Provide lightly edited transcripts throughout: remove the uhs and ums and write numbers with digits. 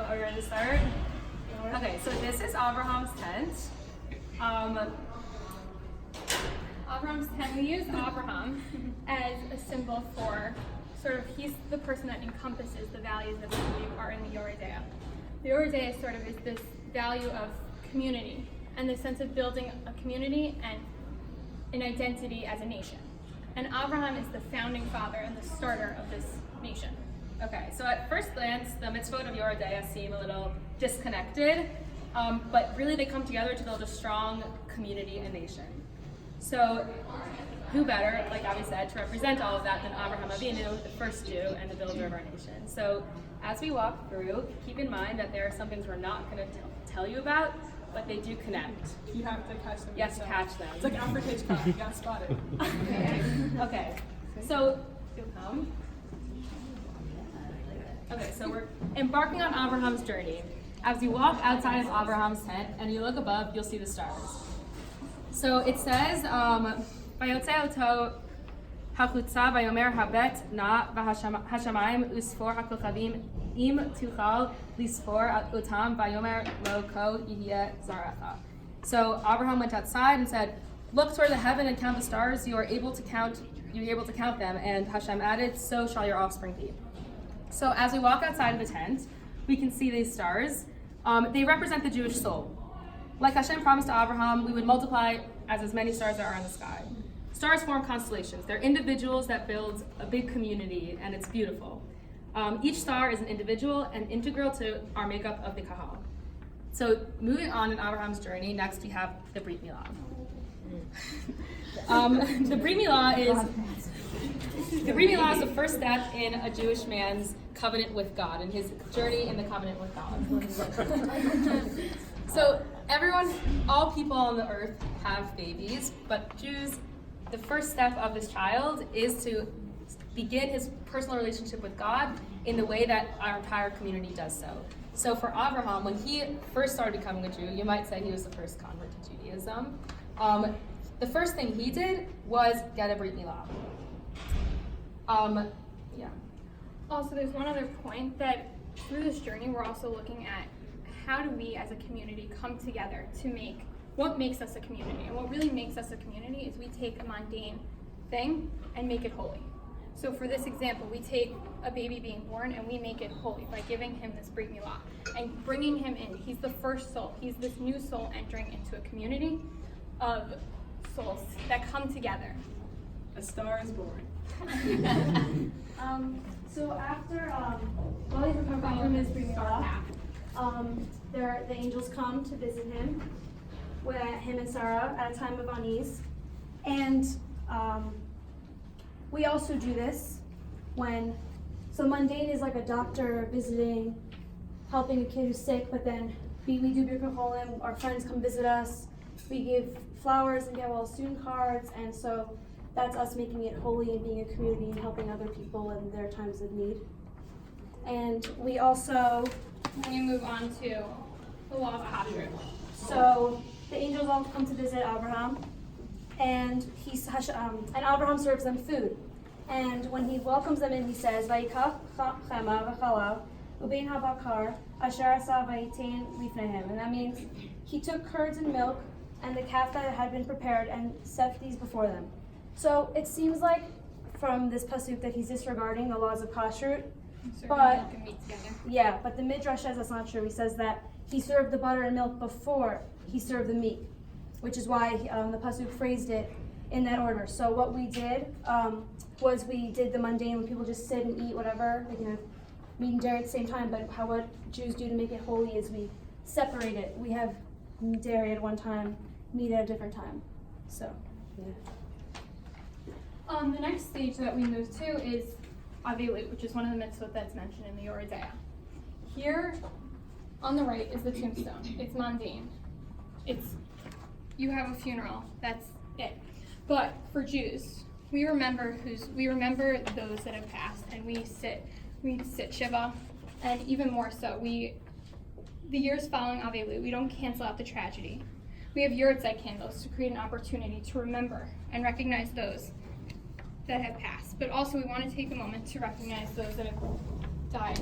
are you ready to start? Okay, so this is Abraham's tent. Abraham's tent, we use Abraham as a symbol for he's the person that encompasses the values that we believe are in the Yoreh. The Yoreh is this value of community and the sense of building a community and an identity as a nation. And Abraham is the founding father and the starter of this nation. Okay, so at first glance, the mitzvot of Yoreh seem a little disconnected, but really they come together to build a strong community and nation. So who better, like Abby said, to represent all of that than Abraham Avinu, the first Jew and the builder of our nation. So as we walk through, keep in mind that there are some things we're not going to tell you about, but they do connect. You have to catch them. You have to catch them. It's like Alfred Hitchcock, you gotta spot it. Okay, so you'll come. Okay, so we're embarking on Abraham's journey. As you walk outside of Abraham's tent and you look above, you'll see the stars. So it says, "Vayotze oto hachutza vayomer habet na v'hashamayim usfor hakochavim im tuchal lisfor otam vayomer lo ko yihye zarecha." So Abraham went outside and said, "Look toward the heaven and count the stars. You are able to count them." And Hashem added, "So shall your offspring be." So as we walk outside of the tent, we can see these stars. They represent the Jewish soul. Like Hashem promised to Abraham, we would multiply as many stars that are in the sky. Stars form constellations. They're individuals that build a big community, and it's beautiful. Each star is an individual and integral to our makeup of the Kahal. So moving on in Abraham's journey, next we have the Brit Milah. The Brit Milah is the first step in a Jewish man's covenant with God, in his journey in the covenant with God. So all people on the earth have babies, but Jews, the first step of this child is to begin his personal relationship with God in the way that our entire community does so. So for Abraham, when he first started becoming a Jew, you might say he was the first convert to Judaism. The first thing he did was get a Brit Milah. Also, there's one other point that through this journey, we're also looking at how do we as a community come together to make what makes us a community. And what really makes us a community is we take a mundane thing and make it holy. So for this example, we take a baby being born and we make it holy by giving him this Brit Milah and bringing him in. He's the first soul. He's this new soul entering into a community of souls that come together. A star is born. So after while he's recovering from his Brit Milah, the angels come to visit him, with him and Sarah at a time of unease, and we also do this so mundane is like a doctor visiting, helping a kid who's sick, but then we do Birkat Cholim, our friends come visit us, we give flowers and get student cards, and so that's us making it holy and being a community and helping other people in their times of need. And we also, When we move on to the law of Kashrut. so the angels all come to visit Abraham, and and Abraham serves them food. And when he welcomes them in, he says, "Vayikach chema v'chalav ubein habakar asher asa vayitain lifnehem." And that means he took curds and milk and the calf that had been prepared and set these before them. So it seems like from this pasuk that he's disregarding the laws of kashrut. But milk and meat together. Yeah, but the Midrash says that's not true. He says that he served the butter and milk before he served the meat, which is why the pasuk phrased it in that order. So what we did was we did the mundane when people just sit and eat whatever, they can have meat and dairy at the same time. But what Jews do to make it holy is we separate it. We have dairy at one time, meat at a different time. So yeah. The next stage that we move to is Avilut, which is one of the mitzvot that's mentioned in the Yoreh. Here, on the right, is the tombstone. It's mundane. You have a funeral. That's it. But for Jews, we remember those that have passed, and we sit shiva, and even more so, the years following Avilut, we don't cancel out the tragedy. We have Yoreh candles to create an opportunity to remember and recognize those that have passed. But also we want to take a moment to recognize those that have died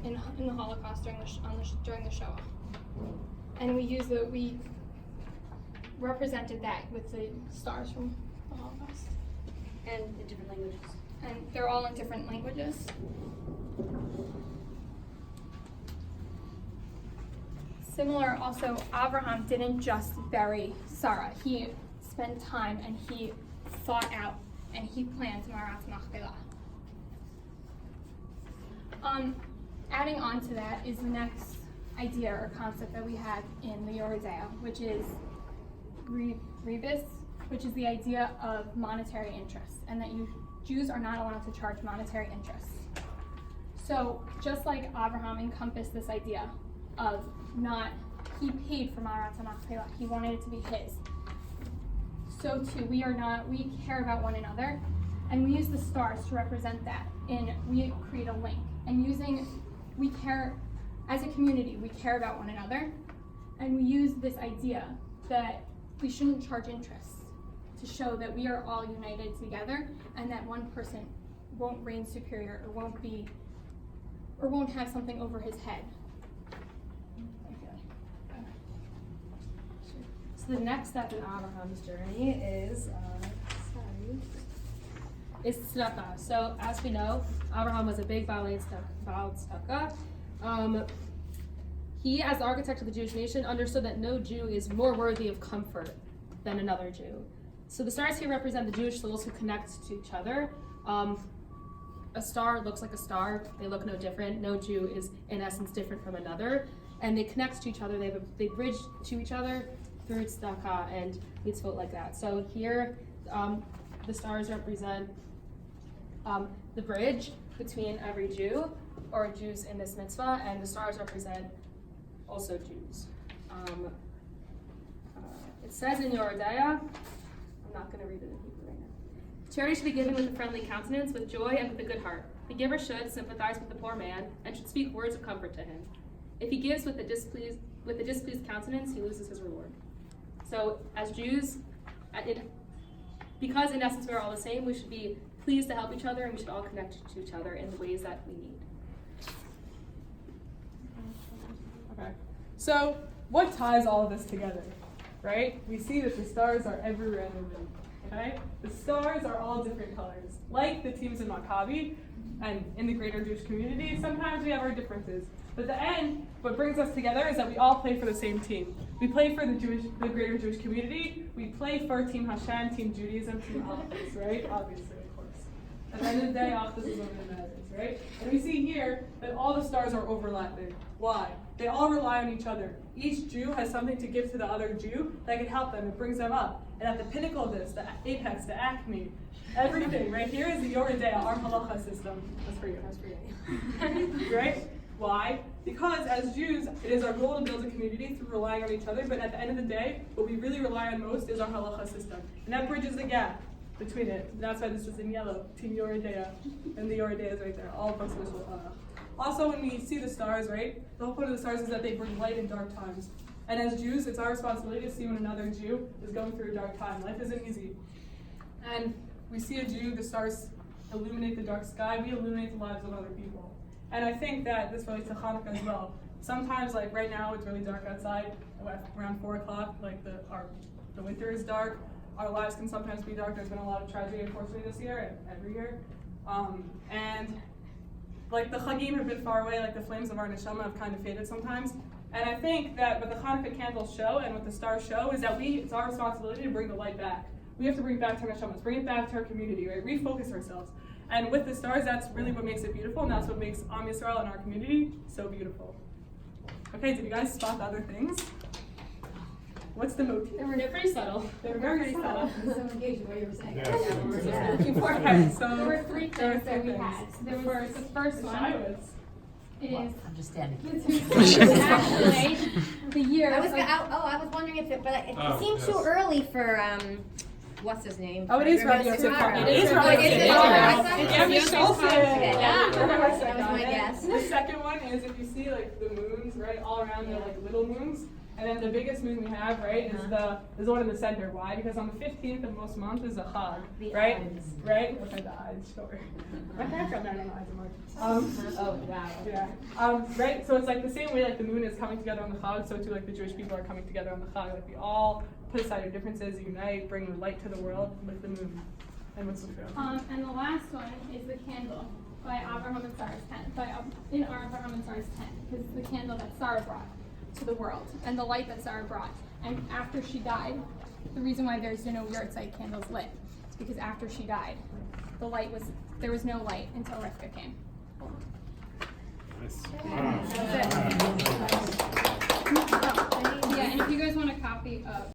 in the Holocaust during the Shoah, and we represented that with the stars from the Holocaust, And in different languages. and they're all in different languages. Similar, also, Abraham didn't just bury Sarah. He spent time and he thought out and he planned Marat Machpelah. Adding on to that is the next idea or concept that we have in the Yoreh, which is rebus, which is the idea of monetary interest, and that Jews are not allowed to charge monetary interest. So just like Abraham encompassed this idea of he paid for Marat Machpelah, he wanted it to be his. So too, we care about one another, and we use the stars to represent that, and we create a link. And we care, as a community, we care about one another, and we use this idea that we shouldn't charge interest to show that we are all united together, and that one person won't reign superior or won't have something over his head. So the next step in Abraham's journey is tzedakah. So as we know, Abraham was a big Baal tzedakah. He, as the architect of the Jewish nation, understood that no Jew is more worthy of comfort than another Jew. So the stars here represent the Jewish souls who connect to each other. A star looks like a star. They look no different. No Jew is, in essence, different from another. And they connect to each other. They bridge to each other through tzedakah and mitzvot like that. So here, the stars represent the bridge between every Jew, or Jews in this mitzvah, and the stars represent also Jews. It says in Yoreh, I'm not going to read it in Hebrew right now. Charity should be given with a friendly countenance, with joy, and with a good heart. The giver should sympathize with the poor man, and should speak words of comfort to him. If he gives with a displeased countenance, he loses his reward. So, as Jews, because in essence we're all the same, we should be pleased to help each other, and we should all connect to each other in the ways that we need. Okay. So, what ties all of this together? Right? We see that the stars are everywhere in the room. Okay? The stars are all different colors. Like the teams in Maccabi and in the greater Jewish community, sometimes we have our differences. But at the end, what brings us together is that we all play for the same team. We play for the greater Jewish community. We play for Team Hashem, Team Judaism, Team Achdus, right? Obviously, of course. At the end of the day, Achdus is what it matters, right? And we see here that all the stars are overlapping. Why? They all rely on each other. Each Jew has something to give to the other Jew that can help them. It brings them up. And at the pinnacle of this, the apex, the acme, everything right here is the Yoreh, our halacha system. That's for you. That's for you. Right? Why? Because as Jews, it is our goal to build a community through relying on each other, but at the end of the day, what we really rely on most is our halacha system. And that bridges the gap between it. And that's why this is in yellow, Team Yoreh, and the Yoreh is right there, all books of Also, when we see the stars, right, the whole point of the stars is that they bring light in dark times. And as Jews, it's our responsibility to see when another Jew is going through a dark time. Life isn't easy. And we see a Jew, the stars illuminate the dark sky, we illuminate the lives of other people. And I think that this relates to Hanukkah as well. Sometimes, like right now, it's really dark outside, around 4 o'clock, like the winter is dark. Our lives can sometimes be dark. There's been a lot of tragedy, unfortunately, this year, and every year. And like the Chagim have been far away, like the flames of our neshama have kind of faded sometimes. And I think that what the Hanukkah candles show and what the stars show is that it's our responsibility to bring the light back. We have to bring it back to our neshamas, bring it back to our community, right? Refocus ourselves. And with the stars, that's really what makes it beautiful, and that's what makes Am Yisrael and our community so beautiful. Okay, did you guys spot the other things? What's the motif? They're pretty subtle. They're very subtle. So engaged in what you were saying. Yeah. Okay, so There were three things that we had. There was the first one is I'm just standing. actually the year. I was wondering if it seems too early for what's his name? Oh, it is Rabbi Yosef Tomorrow. Karo. It is Rabbi Yosef Yeah, Karo. that was my guess. The second one is if you see like the moons, right, all around, they're like little moons. And then the biggest moon we have, right, is the one in the center. Why? Because on the 15th of most months is a Chag, right? Right? Look at the eyes, sure. My parents got married on the eyes of March. Oh, wow. Yeah. Right? So it's like the same way like the moon is coming together on the Chag, so too like the Jewish people are coming together on the Chag. Like we all put aside our differences, unite, bring the light to the world with the moon. And what's the trail? And the last one is the candle by Avraham and Sarah's tent. In Avraham and Sarah's tent, because it's the candle that Sarah brought to the world, and the light that Sarah brought. And after she died, the reason why there's no Yoreh candles lit is because after she died, there was no light until Rivka came. Nice. That's it. Yeah, and if you guys want a copy of